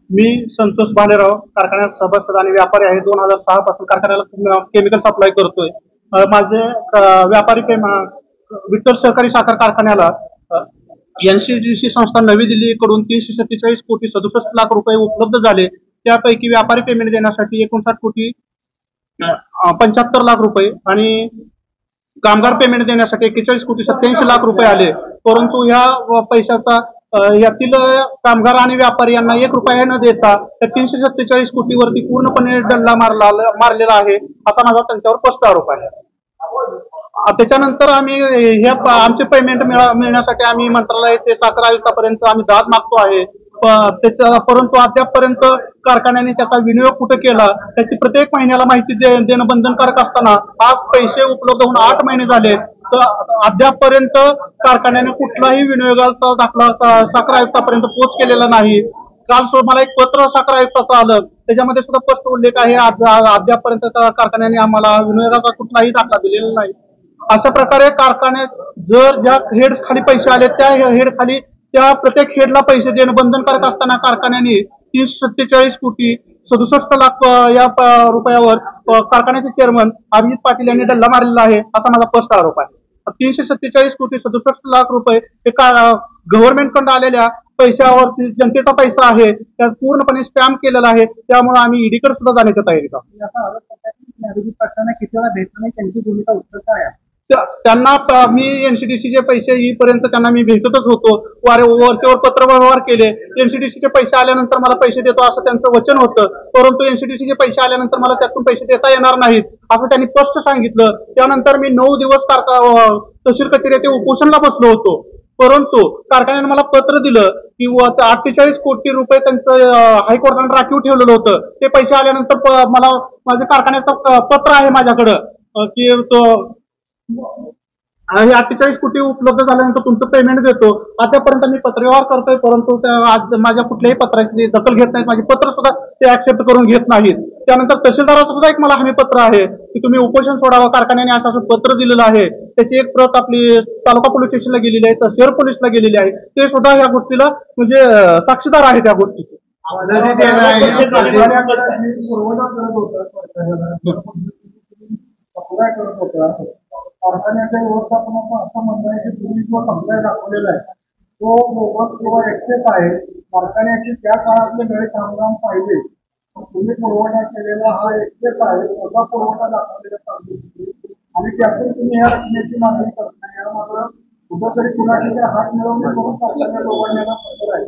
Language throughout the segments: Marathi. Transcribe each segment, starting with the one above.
मी संतोष भालेराव कारखान्यात सभासद आणि व्यापारी आहे. 2006 पासून कारखान्याला केमिकल सप्लाय करतोय. माझे व्यापारी विठ्ठल सहकारी साखर कारखान्याला NCDC संस्था नवी दिल्ली कडून 347 कोटी 67 लाख रुपये उपलब्ध झाले. त्यापैकी व्यापारी पेमेंट देण्यासाठी 59 कोटी 75 लाख रुपये आणि कामगार पेमेंट देण्यासाठी 41 कोटी 87 लाख रुपये आले. परंतु ह्या पैशाचा यातील कामगार आणि व्यापारी यांना 1 रुपया न देता त्या 347 कोटीवरती पूर्णपणे डल्ला मारलेला आहे, असा माझा त्यांच्यावर स्पष्ट आरोप आहे. त्याच्यानंतर आम्ही हे आमचे पेमेंट मिळण्यासाठी आम्ही मंत्रालय ते साखर आयुक्तापर्यंत आम्ही दाद मागतो आहे. परंतु अद्यापपर्यंत कारखान्याने त्याचा विनियोग कुठे केला त्याची प्रत्येक महिन्याला माहिती देणं बंधनकारक असताना आज पैसे उपलब्ध होऊन 8 महिने झाले तर अद्यापपर्यंत कारखान्याने कुठलाही विनियोगाचा दाखला साखर आयुक्तापर्यंत पोच केलेला नाही. काल मला एक पत्र साखर आयुक्ताचं आलं, त्याच्यामध्ये सुद्धा स्पष्ट उल्लेख आहे अद्यापपर्यंत कारखान्याने आम्हाला विनियोगाचा कुठलाही दाखला दिलेला नाही. अशा प्रकारे कारखान्यात जर ज्या हेड खाली पैसे आले त्या हेड खाली त्या प्रत्येक हेडला पैसे देणं बंधनकारक असताना कारखान्याने 347 कोटी 67 लाख या रुपयावर कारखान्याचे चेअरमन अभिजित पाटील यांनी डल्ला मारलेला आहे, असा माझा स्पष्ट आरोप आहे. 347 कोटी 67 लाख रुपये हे गव्हर्नमेंटकडून आलेल्या पैशावरती जनतेचा पैसा आहे, त्यात पूर्णपणे स्पॅम केलेला आहे. त्यामुळे आम्ही ईडीकडे सुद्धा जाण्याच्या तयारीत आहोत. अभिजित पाटलांना किती वेळा भेटणे त्यांची भूमिका उत्तर आहे. त्यांना मी NCDCचे पैसे येईपर्यंत त्यांना मी भेटतच होतो. वरचेवर पत्र व्यवहार केले. NCDCचे पैसे आल्यानंतर मला पैसे देतो असं त्यांचं वचन होतं, परंतु NCDCचे पैसे आल्यानंतर मला त्यातून पैसे देता येणार नाहीत असं त्यांनी स्पष्ट सांगितलं. त्यानंतर मी 9 दिवस तहसील कचेरी येथे उपोषणला बसलो होतो. परंतु कारखान्याने मला पत्र दिलं की 48 कोटी रुपये त्यांचं हायकोर्टाने राखीव ठेवलेलं होतं. ते पैसे आल्यानंतर मला माझ्या कारखान्याचं पत्र आहे माझ्याकडं की तो 48 कोटी उपलब्ध झाल्यानंतर तुमचं पेमेंट देतो. आतापर्यंत मी पत्रव्यवहार करतोय, परंतु आज माझ्या कुठल्याही पत्राची दखल घेत नाहीत. माझे पत्र सुद्धा ते ऍक्सेप्ट करून घेत नाहीत. त्यानंतर तहसीलदाराचं सुद्धा एक मला हमी पत्र आहे की तुम्ही उपोषण सोडावं, कारखान्याने असं पत्र दिलेलं आहे. त्याची एक प्रत आपली तालुका पोलीस स्टेशनला गेलेली आहे, तर शहर पोलीसला गेलेली आहे. ते सुद्धा ह्या गोष्टीला म्हणजे साक्षीदार आहे त्या गोष्टीचे. कारखान्याच्या व्यवस्थापनाचं असं म्हणणं आहे की तुम्ही जो सप्लाय दाखवलेला आहे तो बोगस किंवा एक्सेस आहे. कारखान्याची त्या काळातले वेळ कामगार पाहिले तुम्ही पुरवठा केलेला हा एक्सेस आहे, स्वतः पुरवठा दाखवलेला आणि त्यातून तुम्ही ह्या रकमेची मागणी करता. यामागं कुठंतरी कुणाशी हात मिळवणे करून कारखान्याला उघडण्याला पत्र आहे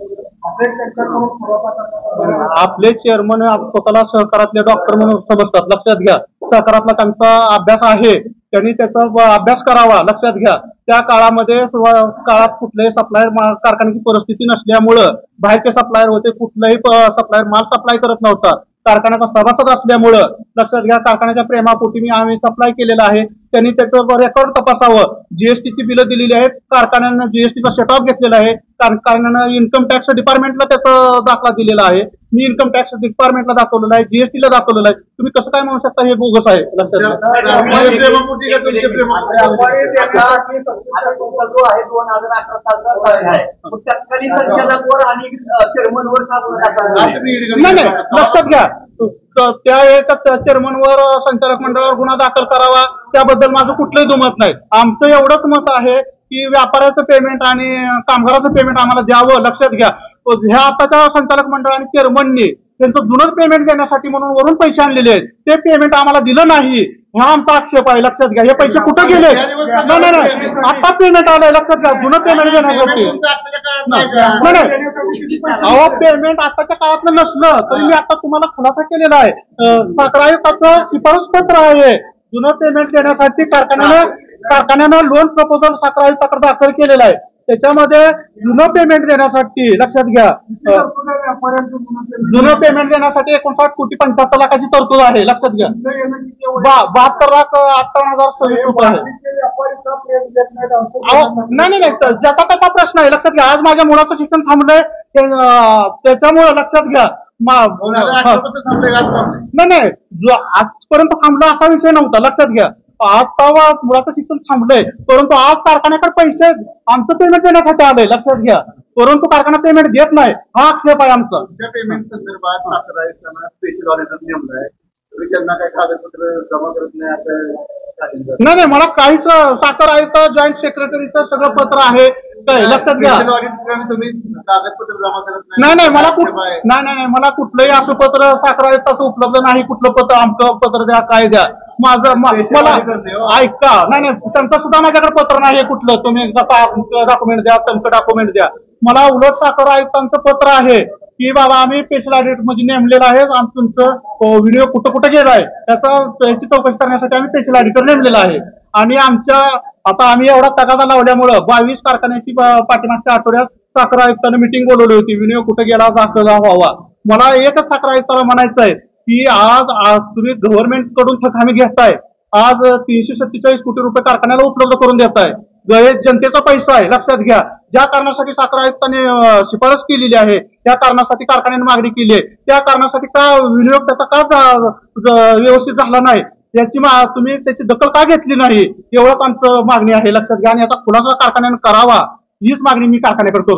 असे त्यांच्याकडून पुरवठा करण्याचा. आपले चेअरमन स्वतःला सहकारातले डॉक्टर म्हणून समजतात. लक्षात घ्या, सहकारातला त्यांचा अभ्यास आहे, त्यांनी त्याचा अभ्यास करावा. लक्षात घ्या, त्या काळामध्ये कुठल्याही सप्लायर कारखान्याची परिस्थिती नसल्यामुळं बाहेरचे सप्लायर होते, कुठलाही सप्लायर माल सप्लाय करत नव्हता. कारखान्याचा सभासद असल्यामुळं लक्षात घ्या, कारखान्याच्या प्रेमापोटी आम्ही सप्लाय केलेला आहे. त्यांनी त्याचं रेकॉर्ड तपासावं. जीएसटीची बिलं दिलेली आहेत, कारखान्यानं जीएसटीचा सेटऑफ घेतलेला आहे. कारखान्यानं इन्कम टॅक्स डिपार्टमेंटला त्याचा दाखला दिलेला आहे. मी इन्कम टॅक्स डिपार्टमेंटला दाखवलेला आहे, जीएसटीला दाखवलेला आहे. तुम्ही कसं काय म्हणू शकता हे बोगस आहे? लक्षात घ्या. लक्षात घ्या, त्या वेळेचा चेअरमनवर संचालक मंडळावर गुन्हा दाखल करावा, त्याबद्दल माझं कुठलंही दुमत नाही. आमचं एवढंच मत आहे की व्यापाऱ्याचं पेमेंट आणि कामगाराचं पेमेंट आम्हाला द्यावं. लक्षात घ्या, ह्या आताच्या संचालक मंडळ आणि चेअरमनने त्यांचं जुनच पेमेंट देण्यासाठी म्हणून वरून पैसे आणलेले आहेत, ते पेमेंट आम्हाला दिलं नाही, हा आमचा आक्षेप आहे. लक्षात घ्या, हे पैसे कुठे गेले? नाही, आता पेमेंट आलंय. लक्षात घ्या, जुनं पेमेंट देण्यासाठी. अहो, पेमेंट आताच्या काळातलं नसलं तरी मी आता तुम्हाला खुलासा केलेला आहे. साखर आयुक्ताचं शिफारस पत्र आहे. जुनं पेमेंट देण्यासाठी कारखान्यानं लोन प्रपोजल साखर आयुक्ताकडे दाखल केलेला आहे. त्याच्यामध्ये जुनं पेमेंट देण्यासाठी लक्षात घ्या, जुनं पेमेंट देण्यासाठी 59 कोटी 75 लाखाची तरतूद आहे. लक्षात घ्या, 72,58,26 रुपये आहे. नाही, ज्याचा त्याचा प्रश्न आहे. लक्षात घ्या, आज माझ्या मुलाचं शिक्षण थांबलंय, त्याच्यामुळे लक्षात घ्या. नाही, आजपर्यंत थांबलं असा विषय नव्हता. लक्षात घ्या, आता मुलाचं शिक्षण थांबलंय, परंतु आज कारखान्याकडे पैसे आमचं पेमेंट देण्यासाठी आलंय. लक्षात घ्या, परंतु कारखाना पेमेंट देत नाही, हा आक्षेप आहे आमचा. त्या पेमेंट संदर्भात साखर आयुक्तांना स्पेशल ऑडिटर नेमलाय, तुम्ही त्यांना काही कागदपत्र जमा करत नाही असं नाही, मला काहीच साखर आयुक्त जॉईंट सेक्रेटरीचं सगळं पत्र आहे, लक्षात घ्या. तुम्ही कागदपत्र जमा करत नाही, मला कुठलंही असं पत्र साखर आयुक्ताचं उपलब्ध नाही. कुठलं पत्र, आमचं पत्र द्या, काय द्या, माझं मला ऐका. नाही, त्यांचं सुद्धा माझ्याकडे पत्र नाही कुठलं. तुम्ही डॉक्युमेंट द्या, त्यांचं डॉक्युमेंट द्या. मला उलट साखर आयुक्तांचं पत्र आहे की बाबा आम्ही स्पेशल ऑडिट मध्ये नेमलेलं आहे, तुमचं व्हिडिओ कुठं गेलाय याची चौकशी करण्यासाठी आम्ही स्पेशल ऑडिटर नेमलेला आहे. आणि आता आम्ही एवढा तगादा लावल्यामुळं 22 कारखान्याची पाठीमागच्या आठवड्यात साखर आयुक्तांनी मिटिंग बोलवली होती, व्हिडिओ कुठे गेला दाखला व्हावा. मला एकच साखर आयुक्ताला म्हणायचं आहे की आज तुम्ही गव्हर्नमेंट कडून हमी घेताय, आज 347 कोटी रुपये कारखान्याला उपलब्ध करून देताय, जनतेचा पैसा आहे, लक्षात घ्या. ज्या कारणासाठी साखर आयुक्तांनी शिफारस केलेली आहे, त्या कारणासाठी कारखान्याने मागणी केली आहे, त्या कारणासाठी का विनियोग त्याचा का व्यवस्थित झाला नाही याची तुम्ही त्याची दखल का घेतली नाही, एवढंच आमचं मागणी आहे, लक्षात घ्या. आणि याचा खुलासा कारखान्याने करावा हीच मागणी मी कारखान्याकडे करतो.